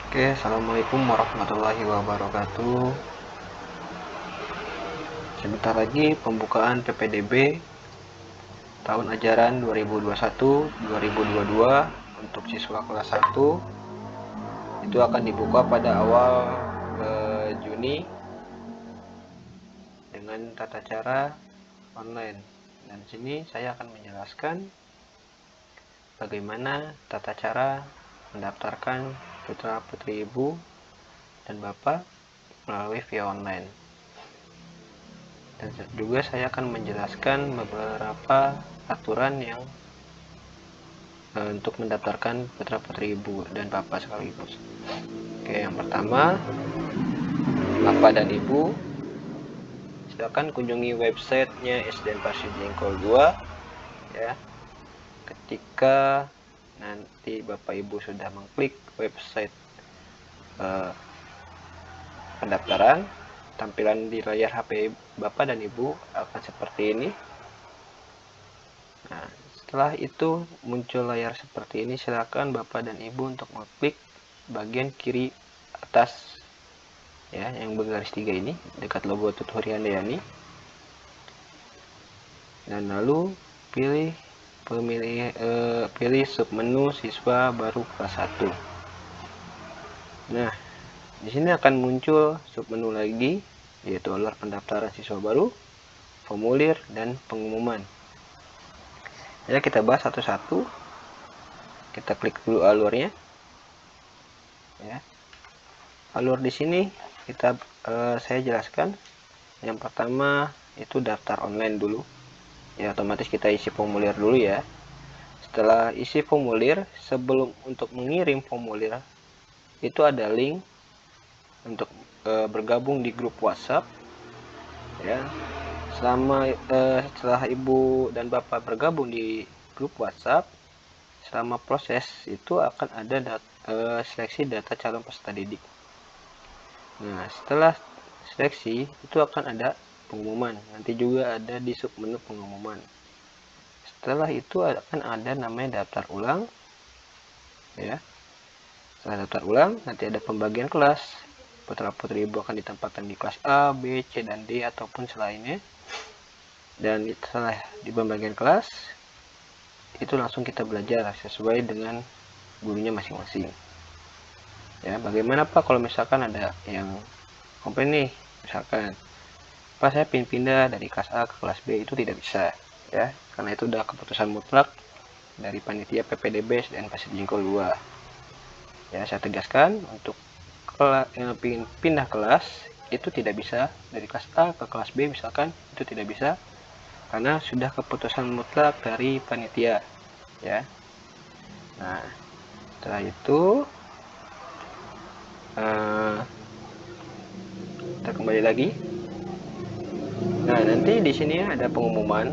Oke, assalamualaikum warahmatullahi wabarakatuh. Sebentar lagi pembukaan PPDB tahun ajaran 2021-2022 untuk siswa kelas 1 itu akan dibuka pada awal Juni dengan tata cara online. Dan di sini saya akan menjelaskan bagaimana tata cara mendaftarkan putra-putri ibu dan bapak melalui via online. Dan juga saya akan menjelaskan beberapa aturan yang untuk mendaftarkan putra-putri ibu dan bapak sekaligus. Oke, yang pertama, bapak dan ibu silakan kunjungi websitenya SDN Pasir Jengkol 2 ya. Ketika nanti bapak ibu sudah mengklik website pendaftaran, tampilan di layar HP bapak dan ibu akan seperti ini. Nah, setelah itu muncul layar seperti ini, silakan bapak dan ibu untuk mengklik bagian kiri atas ya, yang bergaris 3 ini dekat logo Tutur Handayani, dan lalu pilih submenu siswa baru kelas 1. Nah, di sini akan muncul submenu lagi, yaitu alur pendaftaran siswa baru, formulir, dan pengumuman. Ya, kita bahas satu-satu. Kita klik dulu alurnya. Ya. Alur di sini saya jelaskan. Yang pertama itu daftar online dulu. Ya, otomatis kita isi formulir dulu ya. Setelah isi formulir, sebelum untuk mengirim formulir itu ada link untuk bergabung di grup WhatsApp. Ya, setelah ibu dan bapak bergabung di grup WhatsApp, selama proses itu akan ada seleksi data calon peserta didik. Nah, setelah seleksi itu akan ada pengumuman, nanti juga ada di submenu pengumuman. Setelah itu akan ada namanya daftar ulang ya. Setelah daftar ulang, nanti ada pembagian kelas. Putra-putri ibu akan ditempatkan di kelas A, B, C, dan D ataupun selainnya. Dan setelah di pembagian kelas, itu langsung kita belajar sesuai dengan gurunya masing-masing. Ya, bagaimana Pak kalau misalkan ada yang komplain nih, misalkan Pak saya pindah dari kelas A ke kelas B, itu tidak bisa ya, karena itu udah keputusan mutlak dari panitia PPDB SDN Pasir Jengkol 2. Ya, saya tegaskan untuk yang pindah kelas itu tidak bisa, dari kelas A ke kelas B misalkan, itu tidak bisa karena sudah keputusan mutlak dari panitia ya. Nah, setelah itu kita kembali lagi. Nah, nanti di sini ada pengumuman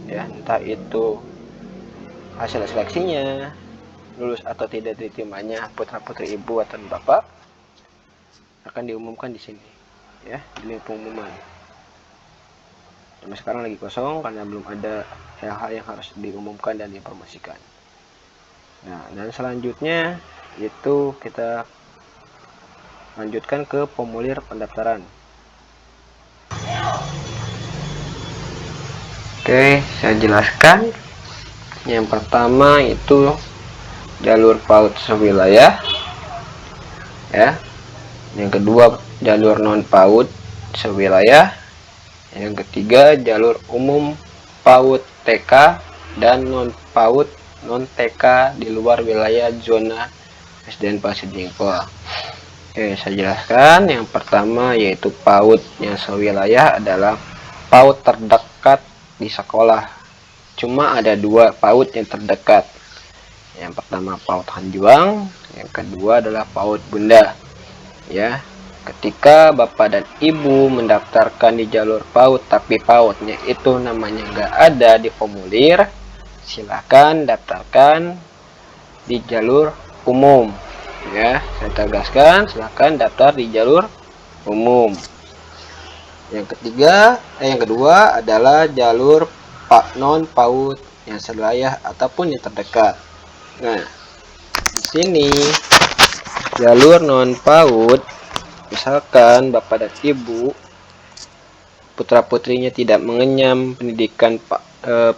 ya, entah itu hasil seleksinya, lulus atau tidak diterimanya putra-putri ibu atau bapak, akan diumumkan di sini ya, di link pengumuman. Cuma sekarang lagi kosong karena belum ada hal-hal yang harus diumumkan dan diinformasikan. Nah, dan selanjutnya itu kita lanjutkan ke formulir pendaftaran. Oke, saya jelaskan. Yang pertama itu jalur PAUD sewilayah ya. Yang kedua jalur non PAUD sewilayah. Yang ketiga jalur umum PAUD TK dan non PAUD non TK di luar wilayah zona SDN Pasir Jengkol. Oke, saya jelaskan. Yang pertama yaitu PAUD yang sewilayah adalah PAUD terdekat di sekolah. Cuma ada 2 PAUD yang terdekat. Yang pertama PAUD Hanjuang, yang kedua adalah PAUD Bunda. Ya, ketika bapak dan ibu mendaftarkan di jalur PAUD tapi PAUDnya itu namanya nggak ada di formulir, silakan daftarkan di jalur umum. Ya, saya tegaskan, silakan daftar di jalur umum. Yang kedua adalah jalur non PAUD yang sewilayah ataupun yang terdekat. Nah, di sini jalur non PAUD, misalkan Bapak dan Ibu putra-putrinya tidak mengenyam pendidikan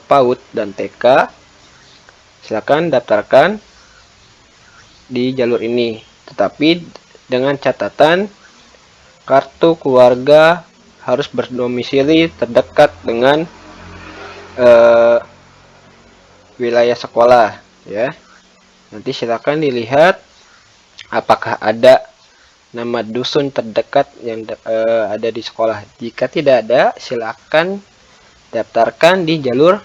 PAUD dan TK, silakan daftarkan di jalur ini. Tetapi dengan catatan kartu keluarga harus berdomisili terdekat dengan wilayah sekolah, ya. Nanti silakan dilihat apakah ada nama dusun terdekat yang ada di sekolah. Jika tidak ada, silakan daftarkan di jalur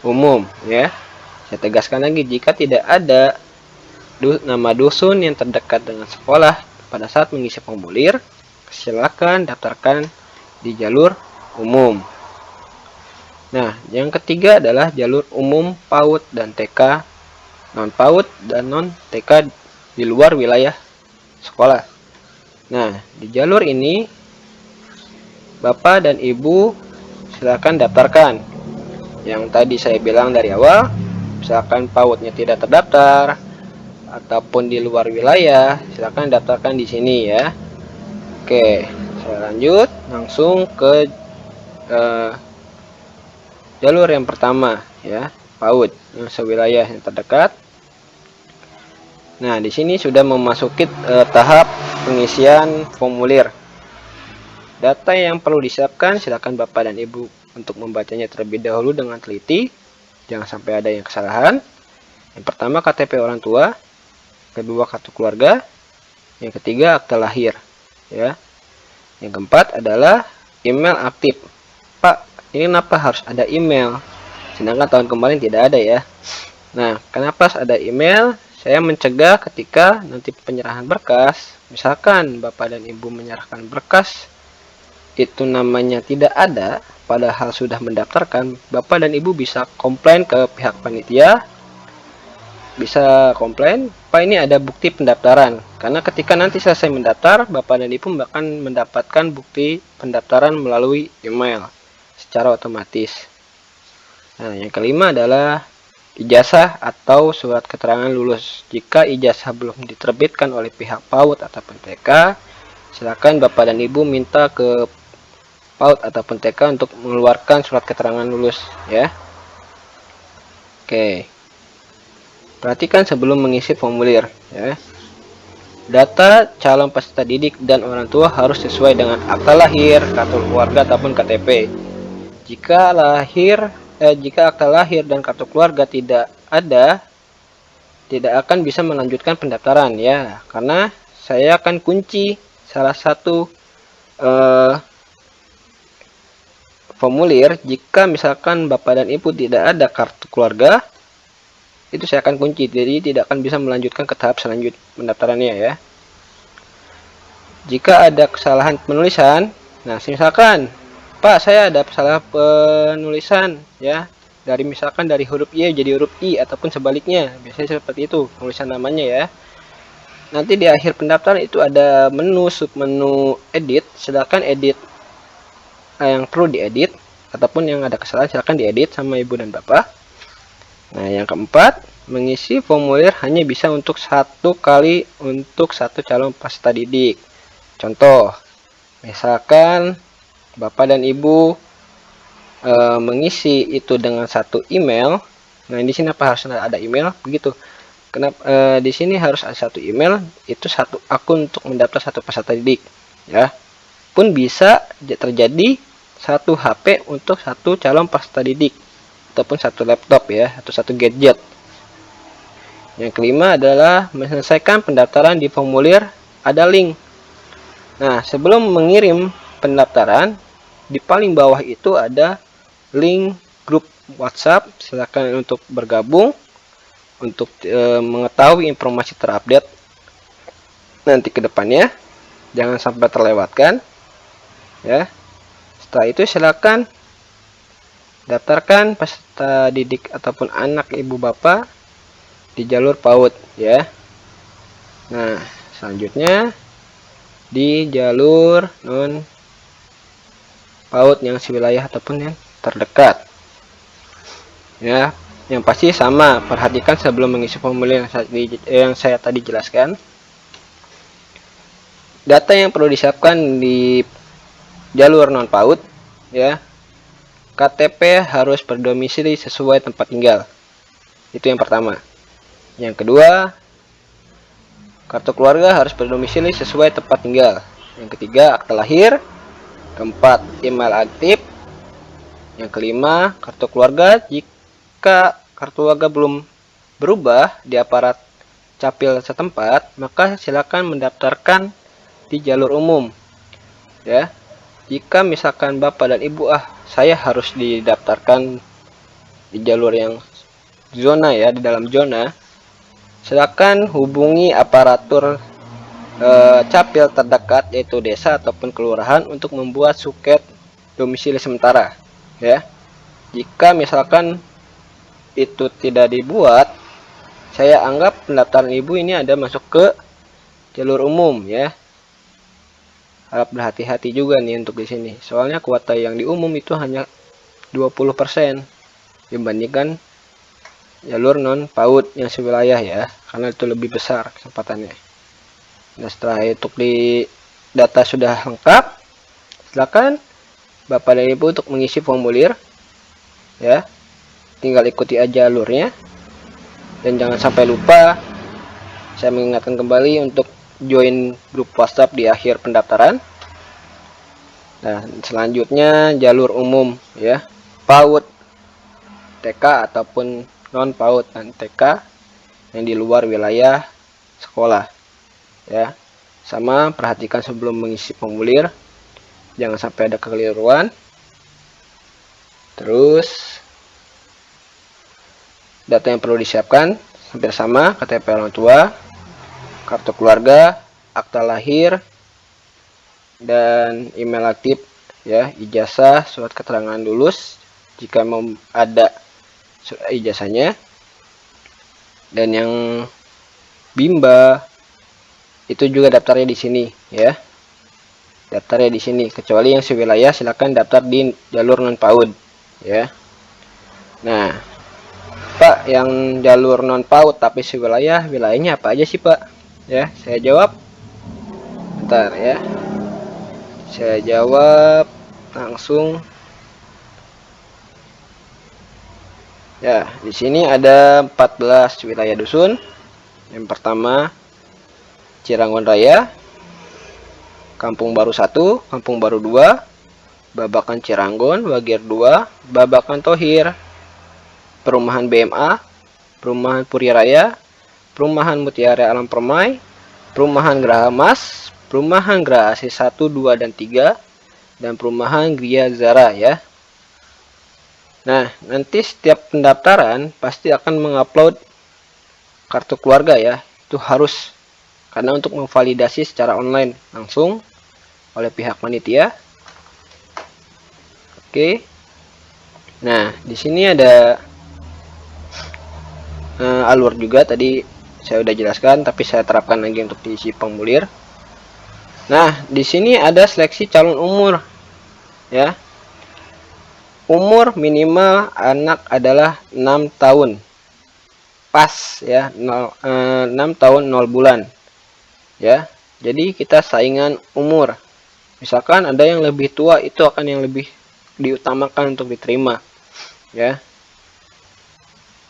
umum, ya. Saya tegaskan lagi, jika tidak ada nama dusun yang terdekat dengan sekolah pada saat mengisi formulir, silakan daftarkan di jalur umum. Nah, yang ketiga adalah jalur umum PAUD dan TK, non PAUD dan non TK di luar wilayah sekolah. Nah, di jalur ini Bapak dan Ibu silakan daftarkan. Yang tadi saya bilang dari awal, misalkan PAUD-nya tidak terdaftar ataupun di luar wilayah, silakan daftarkan di sini, ya. Oke, saya lanjut langsung ke jalur yang pertama, ya, PAUD yang sewilayah yang terdekat. Nah, di sini sudah memasuki tahap pengisian formulir. Data yang perlu disiapkan, silakan Bapak dan Ibu untuk membacanya terlebih dahulu dengan teliti. Jangan sampai ada yang kesalahan. Yang pertama KTP orang tua, kedua kartu keluarga, yang ketiga akta lahir, ya. Yang keempat adalah email aktif. Pak, ini kenapa harus ada email? Sedangkan tahun kemarin tidak ada, ya. Nah, kenapa harus ada email? Saya mencegah ketika nanti penyerahan berkas, misalkan Bapak dan Ibu menyerahkan berkas, itu namanya tidak ada, padahal sudah mendaftarkan, Bapak dan Ibu bisa komplain ke pihak panitia, bisa komplain, Pak ini ada bukti pendaftaran. Karena ketika nanti selesai mendaftar, Bapak dan Ibu akan mendapatkan bukti pendaftaran melalui email secara otomatis. Nah, yang kelima adalah ijazah atau surat keterangan lulus. Jika ijazah belum diterbitkan oleh pihak PAUD ataupun TK, silakan Bapak dan Ibu minta ke PAUD ataupun TK untuk mengeluarkan surat keterangan lulus, ya. Oke. Perhatikan sebelum mengisi formulir, ya. Data calon peserta didik dan orang tua harus sesuai dengan akta lahir, kartu keluarga ataupun KTP. Jika akta lahir dan kartu keluarga tidak ada, tidak akan bisa melanjutkan pendaftaran, ya, karena saya akan kunci salah satu formulir. Jika misalkan Bapak dan Ibu tidak ada kartu keluarga, itu saya akan kunci, jadi tidak akan bisa melanjutkan ke tahap selanjutnya pendaftarannya, ya. Jika ada kesalahan penulisan, nah misalkan Pak, saya ada salah penulisan, ya, misalkan dari huruf Y jadi huruf I ataupun sebaliknya, biasanya seperti itu penulisan namanya, ya. Nanti di akhir pendaftaran itu ada submenu edit, silakan edit yang perlu diedit ataupun yang ada kesalahan silakan diedit sama Ibu dan Bapak. Nah, yang keempat, mengisi formulir hanya bisa untuk satu kali untuk satu calon peserta didik. Contoh, misalkan Bapak dan Ibu mengisi itu dengan satu email. Nah, di sini apa harus ada email? Begitu. Kenapa di sini harus ada satu email? Itu satu akun untuk mendaftar satu peserta didik, ya. Pun bisa terjadi satu HP untuk satu calon peserta didik ataupun satu laptop, ya, atau satu gadget. Yang kelima adalah menyelesaikan pendaftaran di formulir ada link. Nah, sebelum mengirim pendaftaran, di paling bawah itu ada link grup WhatsApp. Silakan untuk bergabung untuk mengetahui informasi terupdate nanti ke depannya. Jangan sampai terlewatkan, ya. Setelah itu silakan daftarkan peserta didik ataupun anak Ibu Bapak di jalur PAUD, ya. Nah, selanjutnya di jalur non PAUD yang sewilayah ataupun yang terdekat, ya. Yang pasti sama, perhatikan sebelum mengisi formulir yang saya tadi jelaskan. data yang perlu disiapkan di jalur non PAUD ya. KTP harus berdomisili sesuai tempat tinggal. Itu yang pertama. Yang kedua, kartu keluarga harus berdomisili sesuai tempat tinggal. Yang ketiga, akta lahir. Keempat, email aktif. Yang kelima, kartu keluarga. Jika kartu keluarga belum berubah di aparat capil setempat, maka silakan mendaftarkan di jalur umum. Ya. Jika misalkan Bapak dan Ibu, saya harus didaftarkan di jalur yang zona ya, di dalam zona, silakan hubungi aparatur capil terdekat, yaitu desa ataupun kelurahan, untuk membuat suket domisili sementara ya. Jika misalkan itu tidak dibuat, saya anggap pendaftaran Ibu ini ada masuk ke jalur umum ya. Harap berhati-hati juga nih untuk di sini. Soalnya kuota yang di umum itu hanya 20% dibandingkan jalur non PAUD yang sewilayah ya, karena itu lebih besar kesempatannya. Nah, setelah itu di data sudah lengkap, silakan Bapak dan Ibu untuk mengisi formulir ya. Tinggal ikuti aja alurnya. Dan jangan sampai lupa, saya mengingatkan kembali untuk join grup WhatsApp di akhir pendaftaran. Nah, selanjutnya jalur umum ya, PAUD, TK ataupun non PAUD dan TK yang di luar wilayah sekolah ya. Sama, perhatikan sebelum mengisi formulir, jangan sampai ada kekeliruan. Terus data yang perlu disiapkan hampir sama, KTP orang tua, kartu keluarga, akta lahir, dan email aktif ya, ijazah, surat keterangan lulus jika mau ada surat ijazahnya, dan yang bimba itu juga daftarnya di sini ya. Daftarnya di sini, kecuali yang sewilayah silakan daftar di jalur non PAUD ya. Nah, Pak, yang jalur non PAUD tapi sewilayah, wilayahnya apa aja sih Pak? Ya, saya jawab. Bentar ya. Saya jawab langsung. Ya, di sini ada 14 wilayah dusun. Yang pertama Cirangon Raya, Kampung Baru 1, Kampung Baru 2, Babakan Ciranggon, Bagir 2, Babakan Tohir, Perumahan BMA, Perumahan Puri Raya, Perumahan Mutiara Alam Permai, Perumahan Geraha Mas, Perumahan Geraha AC 1, 2, dan 3, dan Perumahan Gria Zara ya. Nah, nanti setiap pendaftaran pasti akan mengupload kartu keluarga ya. Itu harus, karena untuk memvalidasi secara online langsung oleh pihak panitia. Oke. Nah, di sini ada alur juga, tadi saya udah jelaskan, tapi saya terapkan lagi untuk diisi formulir. Nah, di sini ada seleksi calon umur ya. Umur minimal anak adalah 6 tahun. Pas ya, 6 tahun 0 bulan. Ya. Jadi kita saingan umur. Misalkan ada yang lebih tua, itu akan yang lebih diutamakan untuk diterima. Ya.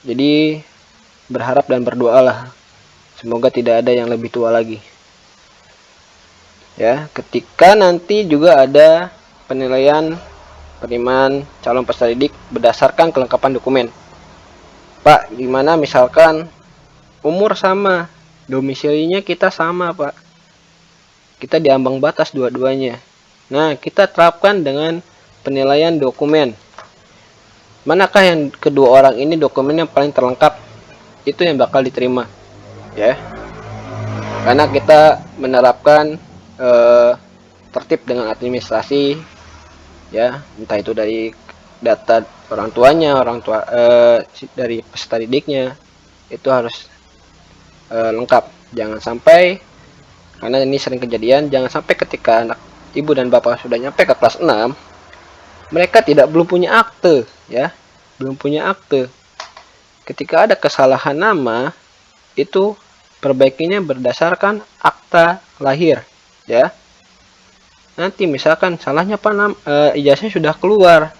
Jadi berharap dan berdoalah semoga tidak ada yang lebih tua lagi. Ya, ketika nanti juga ada penilaian penerimaan calon peserta didik berdasarkan kelengkapan dokumen. Pak, gimana misalkan umur sama, domisilinya kita sama Pak, kita diambang batas dua-duanya. Nah, kita terapkan dengan penilaian dokumen. Manakah yang kedua orang ini dokumen yang paling terlengkap, itu yang bakal diterima ya. Karena kita menerapkan tertib dengan administrasi ya, entah itu dari data orang tuanya, dari peserta didiknya, itu harus lengkap. Jangan sampai, karena ini sering kejadian, jangan sampai ketika anak ibu dan bapak sudah nyampe ke kelas 6, mereka belum punya akte ya, belum punya akte. Ketika ada kesalahan nama, itu perbaikinya berdasarkan akta lahir ya. Nanti misalkan salahnya Pak, ijazahnya sudah keluar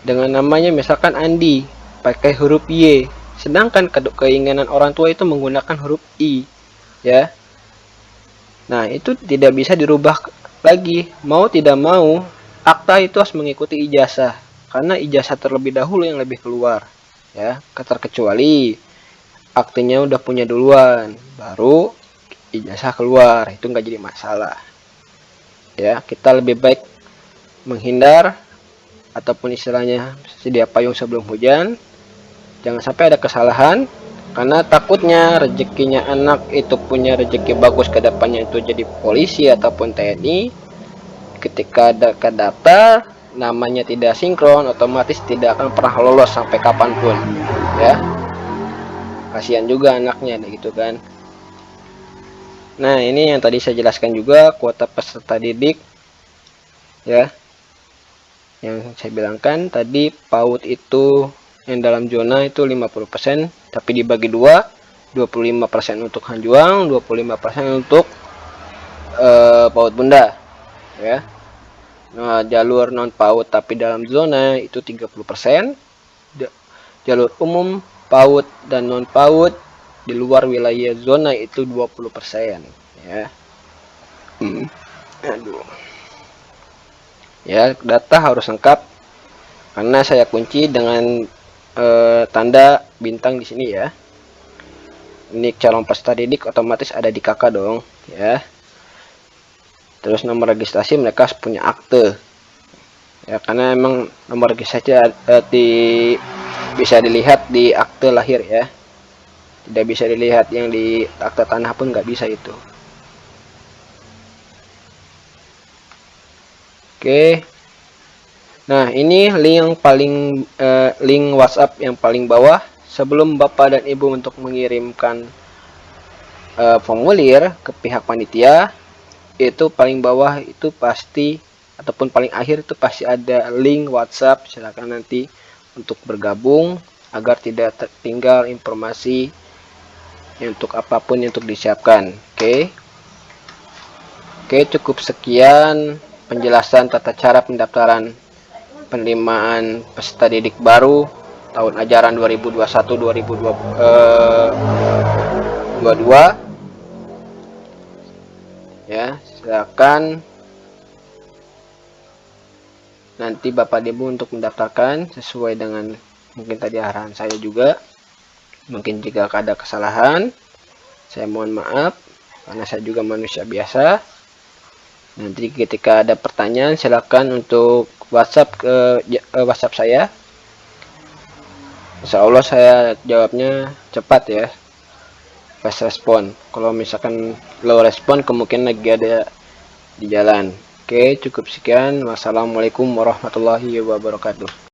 dengan namanya misalkan Andi, pakai huruf Y, sedangkan keinginan orang tua itu menggunakan huruf I, ya. Nah, itu tidak bisa dirubah lagi. Mau tidak mau, akta itu harus mengikuti ijazah, karena ijazah terlebih dahulu yang lebih keluar, ya. Terkecuali aktenya udah punya duluan, baru ijazah keluar, itu nggak jadi masalah, ya. Kita lebih baik menghindar ataupun istilahnya sedia payung sebelum hujan. Jangan sampai ada kesalahan, karena takutnya rezekinya anak itu punya rezeki bagus ke depannya itu jadi polisi ataupun TNI, ketika ada ke daftar namanya tidak sinkron, otomatis tidak akan pernah lolos sampai kapanpun, ya. Kasihan juga anaknya gitu kan. Nah, ini yang tadi saya jelaskan juga kuota peserta didik, ya. Yang saya bilangkan tadi, PAUD itu yang dalam zona itu 50%, tapi dibagi dua, 25% untuk Hanjuang, 25% untuk PAUD Bunda, ya. Nah, jalur non PAUD tapi dalam zona itu 30%, jalur umum PAUD dan non PAUD di luar wilayah zona itu 20%, ya. Aduh. Ya, data harus lengkap karena saya kunci dengan tanda bintang di sini, ya. Ini calon peserta didik otomatis ada di kakak dong, ya. Terus nomor registrasi mereka harus punya akte, ya, karena emang nomor registrasi bisa dilihat di akte lahir, ya. Tidak bisa dilihat yang di akte tanah pun nggak bisa itu. Oke. Nah, ini link WhatsApp yang paling bawah. Sebelum Bapak dan Ibu untuk mengirimkan formulir ke pihak panitia, itu paling bawah itu pasti, ataupun paling akhir itu pasti ada link WhatsApp. Silakan nanti untuk bergabung agar tidak tertinggal informasi untuk apapun yang untuk disiapkan. Oke, cukup sekian penjelasan tata cara pendaftaran penerimaan peserta didik baru tahun ajaran 2021-2022, ya. Silakan nanti Bapak Ibu untuk mendaftarkan sesuai dengan mungkin tadi arahan saya juga. Mungkin jika ada kesalahan, saya mohon maaf karena saya juga manusia biasa. Nanti ketika ada pertanyaan silakan untuk WhatsApp ke WhatsApp saya. Insya Allah saya jawabnya cepat, ya. Fast respon. Kalau misalkan low respon kemungkinan lagi ada di jalan. Oke, cukup sekian. Wassalamualaikum warahmatullahi wabarakatuh.